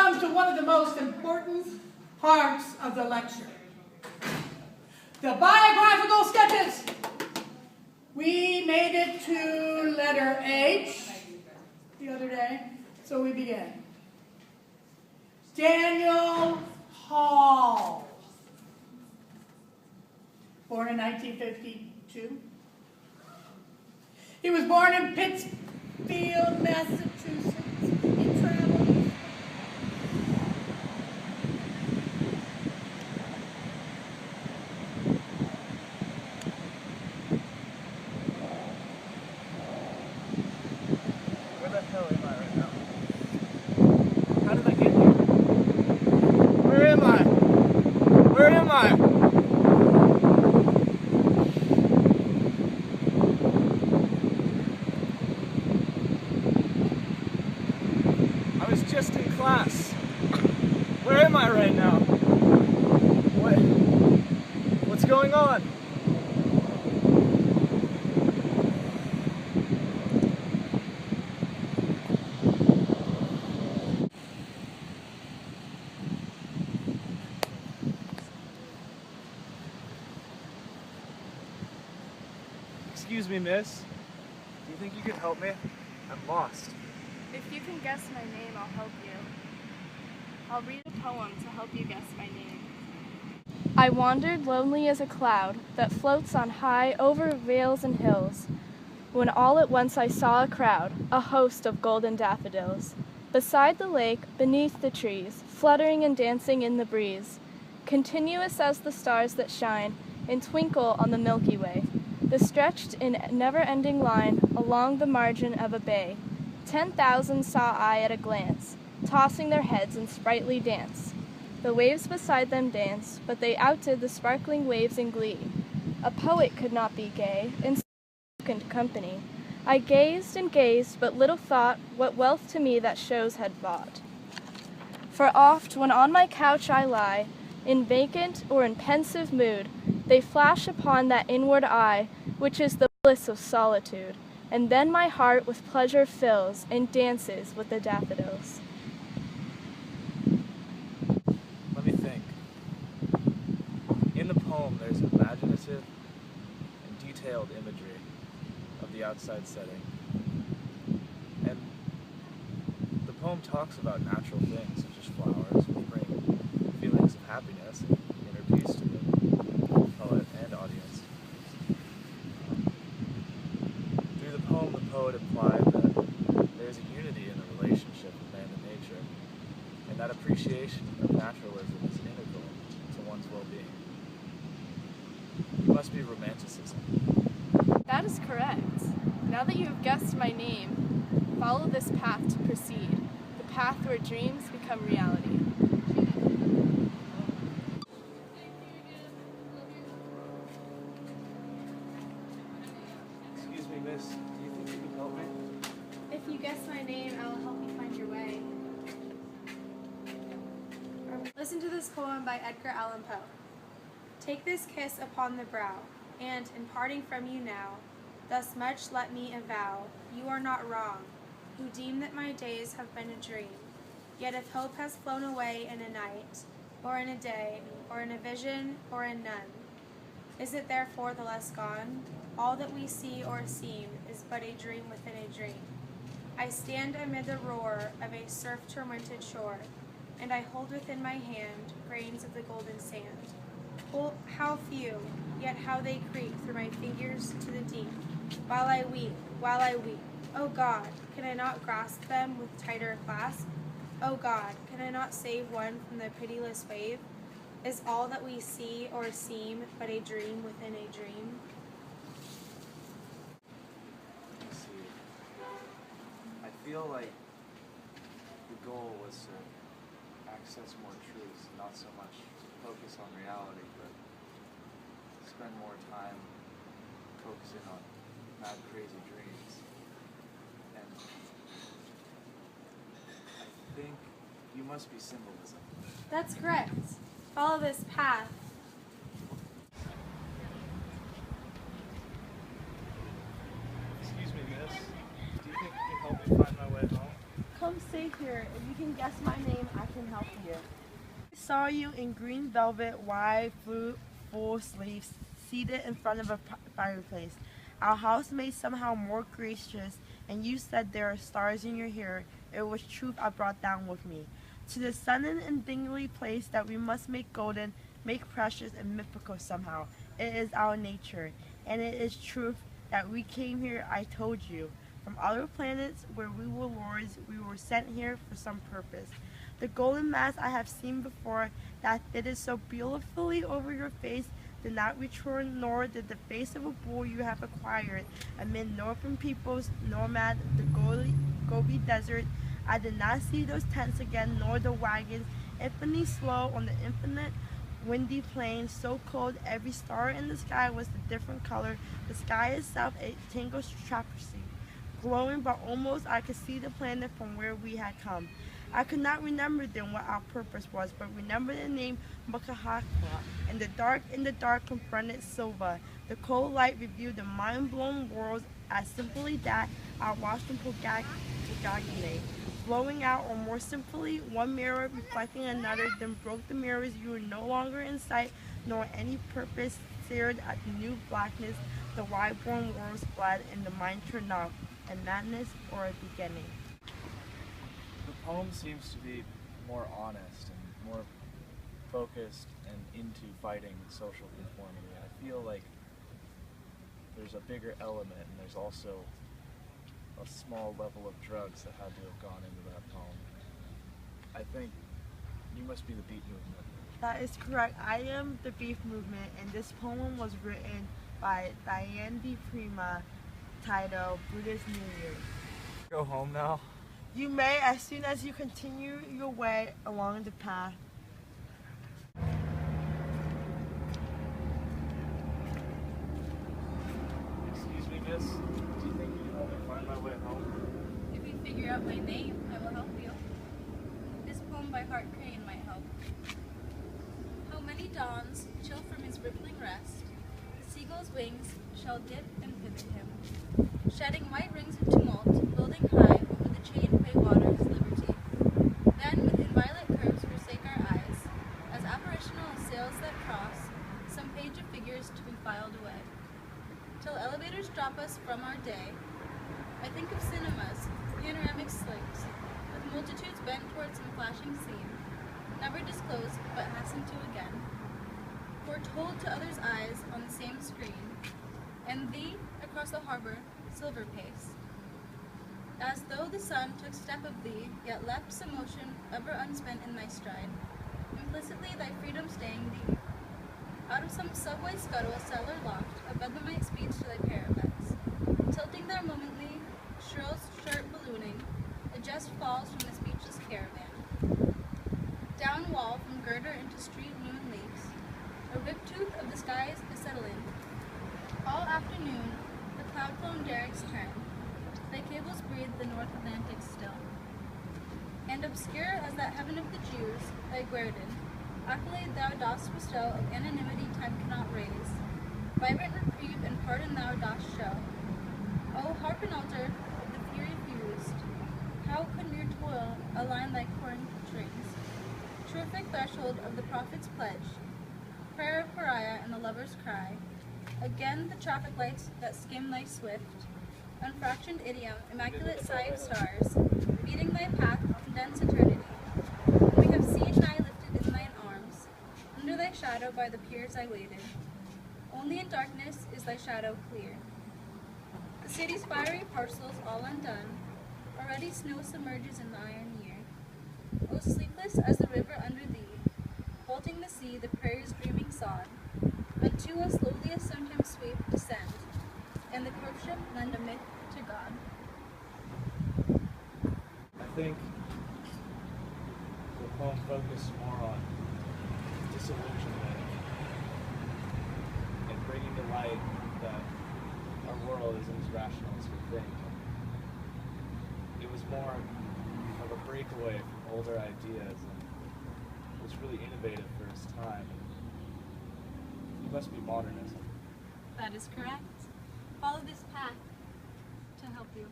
come to one of the most important parts of the lecture. The biographical sketches. We made it to letter H the other day, so we begin. Daniel Hall, born in 1952. He was born in Pittsfield, Massachusetts. He traveled. Where the hell am I right now? How did I get here? Where am I? Where am I? I was just in class. Where am I right now? What's going on? Excuse me, miss. Do you think you could help me? I'm lost. If you can guess my name, I'll help you. I'll read a poem to help you guess my name. I wandered lonely as a cloud that floats on high over vales and hills, when all at once I saw a crowd, a host of golden daffodils. Beside the lake, beneath the trees, fluttering and dancing in the breeze, continuous as the stars that shine and twinkle on the Milky Way, the stretched in never-ending line along the margin of a bay. 10,000 saw I at a glance, tossing their heads in sprightly dance. The waves beside them danced, but they outdid the sparkling waves in glee. A poet could not be gay in second company. I gazed and gazed, but little thought what wealth to me that shows had bought. For oft, when on my couch I lie, in vacant or in pensive mood, they flash upon that inward eye, which is the bliss of solitude, and then my heart with pleasure fills and dances with the daffodils. Let me think. In the poem, there's imaginative and detailed imagery of the outside setting. And the poem talks about natural things, such as flowers, which bring feelings of happiness and inner peace to the poet and audience. Through the poem, the poet implied that there's a unity in the relationship of man and nature, and that appreciation of naturalism is integral to one's well-being. It must be romanticism. That is correct. Now that you have guessed my name, follow this path to proceed, the path where dreams become reality. Excuse me, miss. Do you think you can help me? If you guess my name, I will help you find your way. Listen to this poem by Edgar Allan Poe. Take this kiss upon the brow, and in parting from you now, thus much let me avow, you are not wrong, who deem that my days have been a dream. Yet if hope has flown away in a night, or in a day, or in a vision, or in none, is it therefore the less gone? All that we see or seem is but a dream within a dream. I stand amid the roar of a surf-tormented shore, and I hold within my hand grains of the golden sand. Oh, how few, yet how they creep through my fingers to the deep, while I weep, while I weep. Oh God, can I not grasp them with tighter clasp? Oh God, can I not save one from the pitiless wave? Is all that we see or seem but a dream within a dream? Let's see. I feel like the goal was to access more truths, not so much focus on reality, but spend more time focusing on mad, crazy dreams. And I think you must be symbolism. That's correct. Follow this path. Excuse me, miss. Do you think you can help me find my way home? Come save Wait here. If you can guess my name, I can help you. I saw you in green velvet, wide, full sleeves, seated in front of a fireplace. Our housemaid somehow more gracious, and you said there are stars in your hair. It was truth I brought down with me. To the sudden and dingly place that we must make golden, make precious and mythical somehow. It is our nature, and it is truth that we came here, I told you. From other planets where we were lords, we were sent here for some purpose. The golden mask I have seen before that fitted so beautifully over your face did not return, nor did the face of a bull you have acquired amid northern peoples, nomad, the Gobi Desert. I did not see those tents again, nor the wagons, infinitely slow on the infinite windy plain, so cold every star in the sky was a different color, the sky itself a tangled tapestry, glowing, but almost I could see the planet from where we had come. I could not remember then what our purpose was, but remember the name Mukahakwa. In the dark confronted Silva. The cold light reviewed the mind-blown worlds as simply that I watched them Pugagine. Blowing out, or more simply, one mirror reflecting another, then broke the mirrors. You were no longer in sight, nor any purpose, stared at the new blackness, the wide-born worlds bled, and the mind turned off, a madness or a beginning. The poem seems to be more honest and more focused and into fighting social conformity. I feel like there's a bigger element, and there's also a small level of drugs that had to have gone into that poem. I think you must be the Beat Movement. That is correct. I am the Beef Movement, and this poem was written by Diane D. Prima, titled Buddhist New Year. Go home now? You may as soon as you continue your way along the path. Excuse me, miss. Do you think you can help me find my way home? If you figure out my name, I will help you. This poem by Hart Crane might help. How many dawns chill from his rippling rest, the seagull's wings shall dip and pivot him, shedding white rings of tumult, building high over the chain-way waters liberty. Then with inviolate curves forsake our eyes, as apparitional as sails that cross some page of figures to be filed away, till elevators drop us from our day. I think of cinemas, panoramic slings, with multitudes bent towards some flashing scene, never disclosed but hastened to again, foretold to others' eyes on the same screen, and thee, across the harbor, silver pace. As though the sun took step of thee, yet left some motion ever unspent in thy stride, implicitly thy freedom staying thee. Out of some subway scuttle cellar locked, a bedlamite speeds to thy parapets, tilting there momently, shrill shirt ballooning, a jest falls from the speechless caravan. Down wall from girder into street noon leaps, a ripped tooth of the skies acetylene. All afternoon, the cloud-flown derricks turn, thy cables breathe the North Atlantic still. And obscure as that heaven of the Jews, thy guerdon, accolade thou dost bestow of anonymity time cannot raise, vibrant reprieve and pardon thou dost show. O harp and altar of the fury fused, how could mere toil align thy corn strings? Terrific threshold of the prophet's pledge, prayer of pariah and the lover's cry, again the traffic lights that skim thy swift, unfractioned idiom, immaculate sigh of stars, beating thy path to dense eternity. We have seen thy lifted in thine arms, under thy shadow by the piers I waited. Only in darkness is thy shadow clear. The city's fiery parcels all undone, already snow submerges in the iron year. O sleepless as the river under thee, vaulting the sea, the prairie's dreaming sod, unto us lowly as sometimes sweep descend, and the courtship lend a myth to God. I think the poem focused more on disillusionment and bringing to light that our world isn't as rational as we think. It was more of a breakaway from older ideas and was really innovative for its time. It must be modernism. That is correct. Follow this path to help you.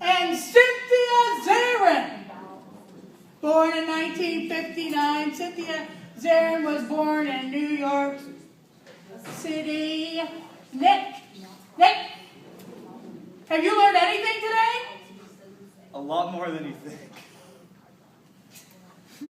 And Cynthia Zarin. born in 1959. Cynthia Zarin was born in New York City. Nick, have you learned anything today? A lot more than you think.